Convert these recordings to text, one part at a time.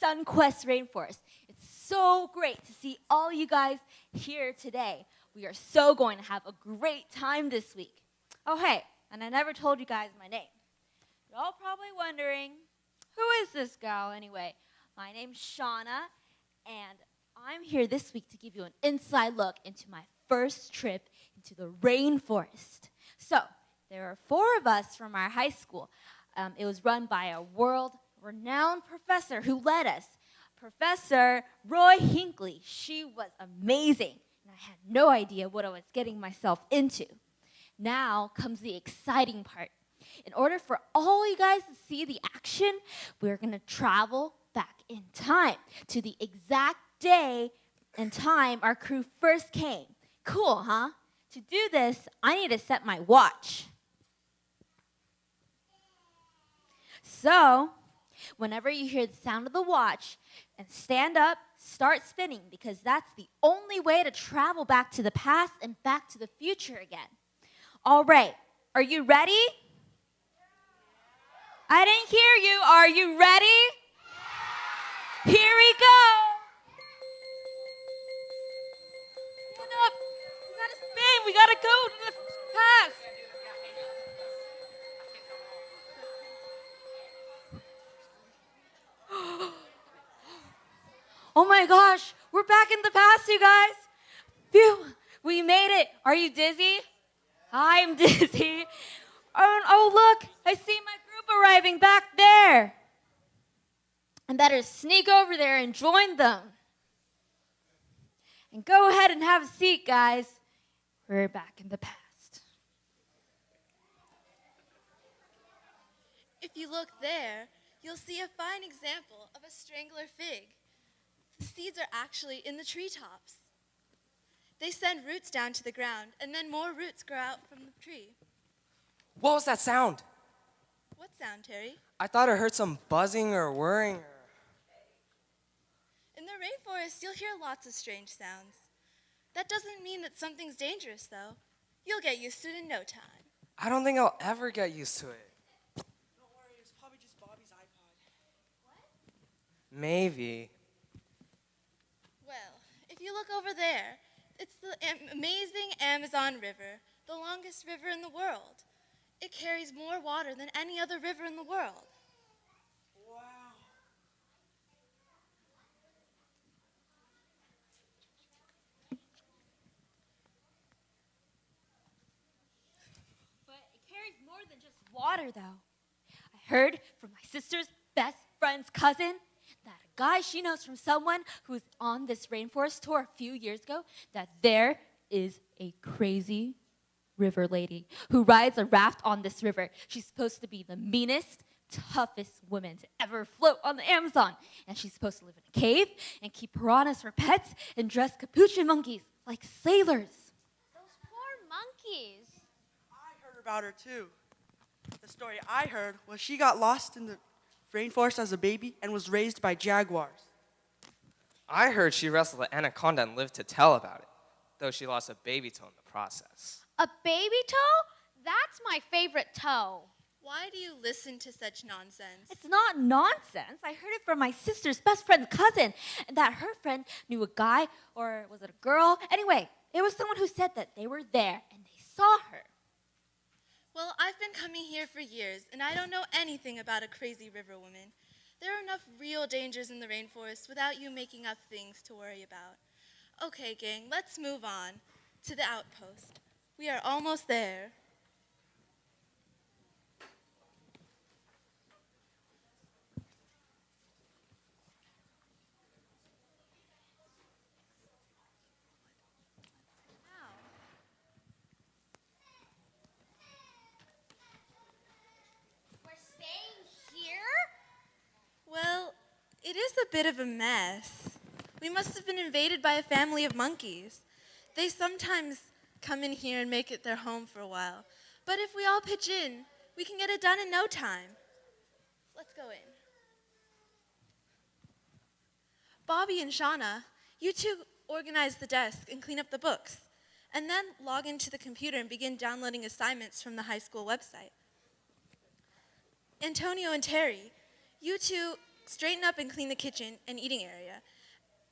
Sunquest Rainforest. It's so great to see all you guys here today. We are so going to have a great time this week. Oh, hey, and I never told you guys my name. You're all probably wondering, who is this gal anyway? My name's Shauna, and I'm here this week to give you an inside look into my first trip into the rainforest. So, there are 4 of us from our high school. It was run by a world-renowned professor who led us, Professor Roy Hinckley. She was amazing, and I had no idea what I was getting myself into. Now comes the exciting part. In order for all you guys to see the action, we're going to travel back in time to the exact day and time our crew first came. Cool, huh? To do this, I need to set my watch. So, whenever you hear the sound of the watch, and stand up, start spinning, because that's the only way to travel back to the past and back to the future again. All right, are you ready? I didn't hear you. Are you ready? Here we go. Stand up. We gotta spin. We gotta go to the past. Oh my gosh, we're back in the past, you guys. Phew, we made it. Are you dizzy? I'm dizzy. Oh, look, I see my group arriving back there. I better sneak over there and join them. And go ahead and have a seat, guys. We're back in the past. If you look there, you'll see a fine example of a strangler fig. The seeds are actually in the treetops. They send roots down to the ground, and then more roots grow out from the tree. What was that sound? What sound, Terry? I thought I heard some buzzing or whirring. In the rainforest, you'll hear lots of strange sounds. That doesn't mean that something's dangerous, though. You'll get used to it in no time. I don't think I'll ever get used to it. Don't worry, it's probably just Bobby's iPod. What? Maybe. Well, if you look over there, it's the amazing Amazon River, the longest river in the world. It carries more water than any other river in the world. Wow. But it carries more than just water, though. I heard from my sister's best friend's cousin that a guy she knows from someone who was on this rainforest tour a few years ago, that there is a crazy river lady who rides a raft on this river. She's supposed to be the meanest, toughest woman to ever float on the Amazon. And she's supposed to live in a cave and keep piranhas for pets and dress capuchin monkeys like sailors. Those poor monkeys. I heard about her too. The story I heard was she got lost in the rainforest as a baby and was raised by jaguars. I heard she wrestled an anaconda and lived to tell about it, though she lost a baby toe in the process. A baby toe? That's my favorite toe. Why do you listen to such nonsense? It's not nonsense. I heard it from my sister's best friend's cousin, and that her friend knew a guy, or was it a girl? Anyway, it was someone who said that they were there and they saw her. Well, I've been coming here for years, and I don't know anything about a crazy river woman. There are enough real dangers in the rainforest without you making up things to worry about. Okay, gang, let's move on to the outpost. We are almost there. We're staying here? Well, it is a bit of a mess. We must have been invaded by a family of monkeys. They sometimes come in here and make it their home for a while. But if we all pitch in, we can get it done in no time. Let's go in. Bobby and Shauna, you two organize the desk and clean up the books, and then log into the computer and begin downloading assignments from the high school website. Antonio and Terry, you two straighten up and clean the kitchen and eating area,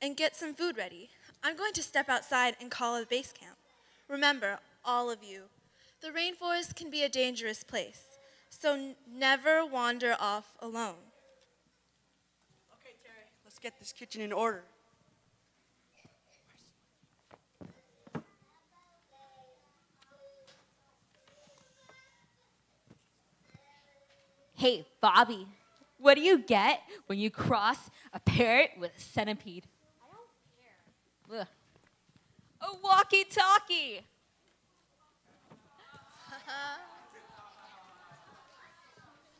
and get some food ready. I'm going to step outside and call a base camp. Remember, all of you, the rainforest can be a dangerous place, so never wander off alone. Okay, Terry, let's get this kitchen in order. Hey, Bobby, what do you get when you cross a parrot with a centipede? I don't care. Ugh. A walkie-talkie.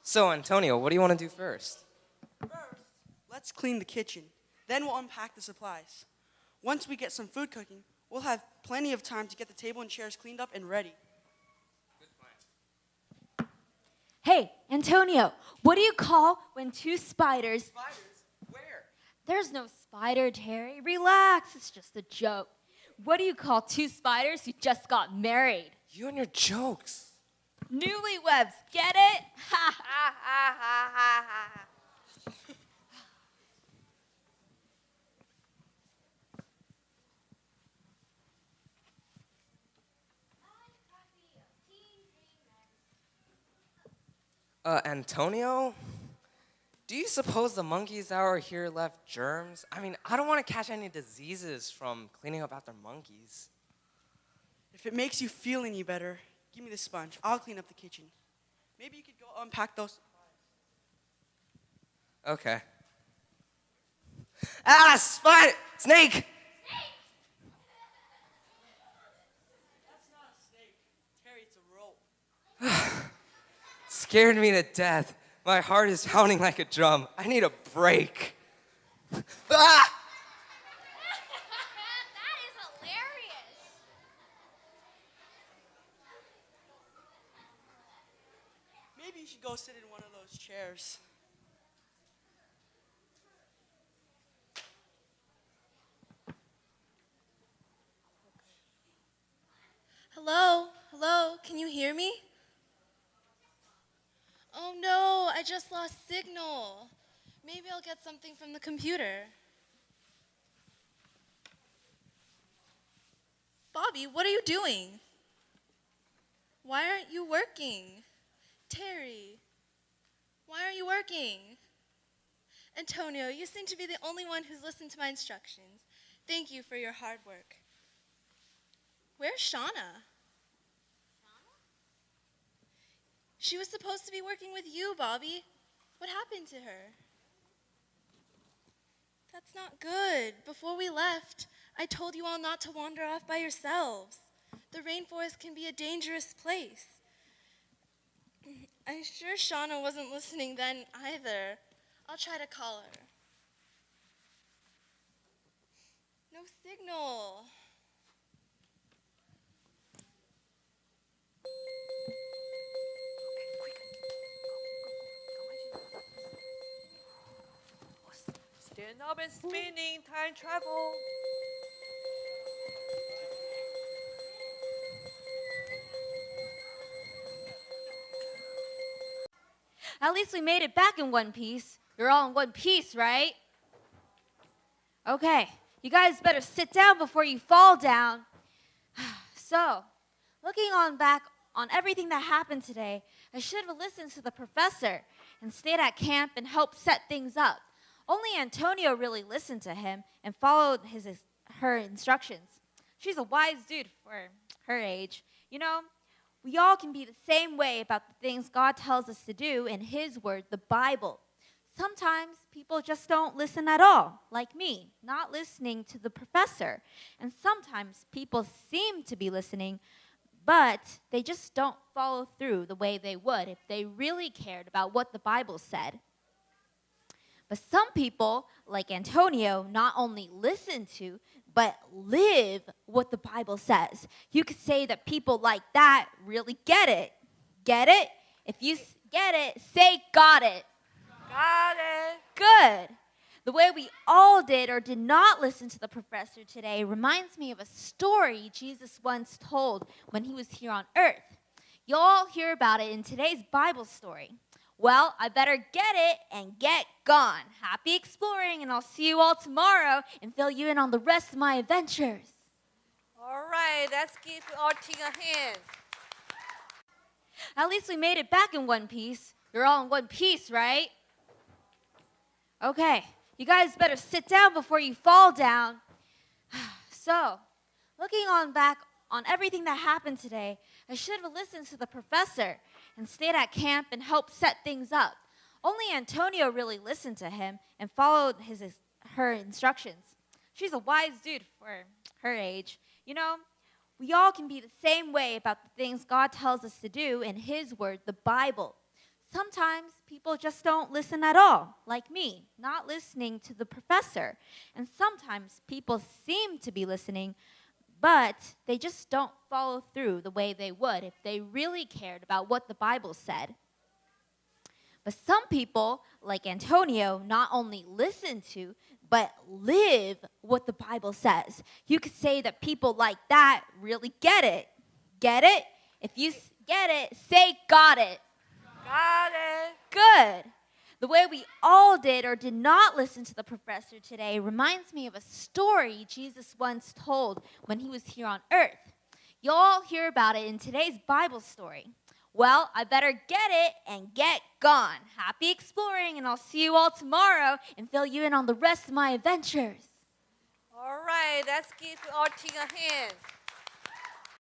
So, Antonio, what do you want to do first? First, let's clean the kitchen. Then we'll unpack the supplies. Once we get some food cooking, we'll have plenty of time to get the table and chairs cleaned up and ready. Hey, Antonio, what do you call when two spiders... Spiders? Where? There's no spider, Terry. Relax, it's just a joke. What do you call two spiders who just got married? You and your jokes. Newlyweds, get it? Ha ha ha ha ha ha. Antonio? Do you suppose the monkeys that were here left germs? I mean, I don't want to catch any diseases from cleaning up after monkeys. If it makes you feel any better, give me the sponge. I'll clean up the kitchen. Maybe you could go unpack those supplies. Okay. Ah, spider! Snake! That's not a snake. Terry, it's a rope. Scared me to death. My heart is pounding like a drum. I need a break. Ah! That is hilarious. Maybe you should go sit in one of those chairs. Hello? Hello? Can you hear me? Oh no, I just lost signal. Maybe I'll get something from the computer. Bobby, what are you doing? Why aren't you working? Terry, why aren't you working? Antonio, you seem to be the only one who's listened to my instructions. Thank you for your hard work. Where's Shauna? She was supposed to be working with you, Bobby. What happened to her? That's not good. Before we left, I told you all not to wander off by yourselves. The rainforest can be a dangerous place. I'm sure Shauna wasn't listening then either. I'll try to call her. No signal. Stand up and spinning, time travel. At least we made it back in one piece. You're all in one piece, right? Okay, you guys better sit down before you fall down. So, looking on back on everything that happened today, I should have listened to the professor and stayed at camp and helped set things up. Only Antonio really listened to him and followed her instructions. She's a wise dude for her age. You know, we all can be the same way about the things God tells us to do in His Word, the Bible. Sometimes people just don't listen at all, like me, not listening to the professor. And sometimes people seem to be listening, but they just don't follow through the way they would if they really cared about what the Bible said. But some people, like Antonio, not only listen to, but live what the Bible says. You could say that people like that really get it. Get it? If you get it, say got it. Got it. Good. The way we all did or did not listen to the professor today reminds me of a story Jesus once told when he was here on earth. You'll all hear about it in today's Bible story. Well, I better get it and get gone. Happy exploring, and I'll see you all tomorrow and fill you in on the rest of my adventures. All right, let's give our team a hand. At least we made it back in one piece. You're all in one piece, right? Okay, you guys better sit down before you fall down. So, looking back on everything that happened today, I should have listened to the professor and stayed at camp and helped set things up. Only Antonio really listened to him and followed her instructions. She's a wise dude for her age. You know, we all can be the same way about the things God tells us to do in His Word, the Bible. Sometimes people just don't listen at all, like me, not listening to the professor. And sometimes people seem to be listening, but they just don't follow through the way they would if they really cared about what the Bible said. But some people, like Antonio, not only listen to, but live what the Bible says. You could say that people like that really get it. Get it? If you get it, say got it. Got it. Good. The way we all did or did not listen to the professor today reminds me of a story Jesus once told when he was here on earth. You'll all hear about it in today's Bible story. Well, I better get it and get gone. Happy exploring, and I'll see you all tomorrow and fill you in on the rest of my adventures. All right, let's give our team a hand.